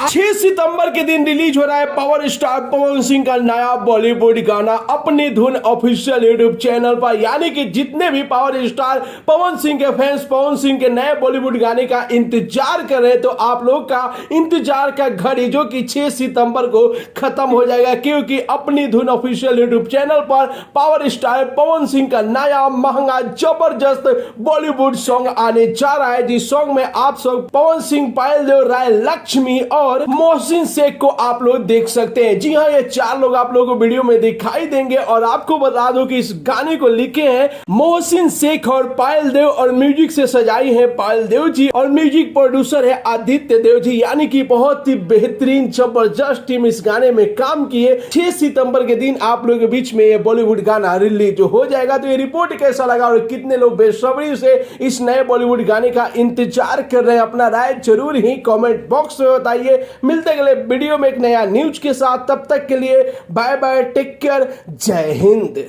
6 सितंबर के दिन रिलीज हो रहा है पावर स्टार पवन सिंह का नया बॉलीवुड गाना अपनी धुन ऑफिशियल यूट्यूब चैनल पर। यानी कि जितने भी पावर स्टार पवन सिंह के फैंस पवन सिंह के नए बॉलीवुड गाने का इंतजार कर रहे हैं, तो आप लोग का इंतजार का घड़ी जो कि 6 सितंबर को खत्म हो जाएगा, क्योंकि अपनी धुन ऑफिशियल यूट्यूब चैनल पर पावर स्टार पवन सिंह का नया महंगा जबरदस्त बॉलीवुड सॉन्ग आने जा रहा है, जिस सॉन्ग में आप सब पवन सिंह, पायल देव राय, लक्ष्मी और मोहसिन शेख को आप लोग देख सकते हैं। जी हाँ, ये 4 लोग आप लोगों को वीडियो में दिखाई देंगे। और आपको बता दो कि इस गाने को लिखे हैं मोहसिन शेख और पायल देव, और म्यूजिक से सजाई है पायल देव जी, और म्यूजिक प्रोड्यूसर है आदित्य देव जी। यानी कि बहुत ही बेहतरीन जबरदस्त टीम इस गाने में काम किए। 6 सितंबर के दिन आप लोगों के बीच में ये बॉलीवुड गाना रिलीज हो जाएगा। तो ये रिपोर्ट कैसा लगा और कितने लोग बेसब्री से इस नए बॉलीवुड गाने का इंतजार कर रहे हैं, अपना राय जरूर ही कमेंट बॉक्स में बताइए। मिलते अगले वीडियो में एक नया न्यूज के साथ, तब तक के लिए बाय बाय, टेक केयर, जय हिंद।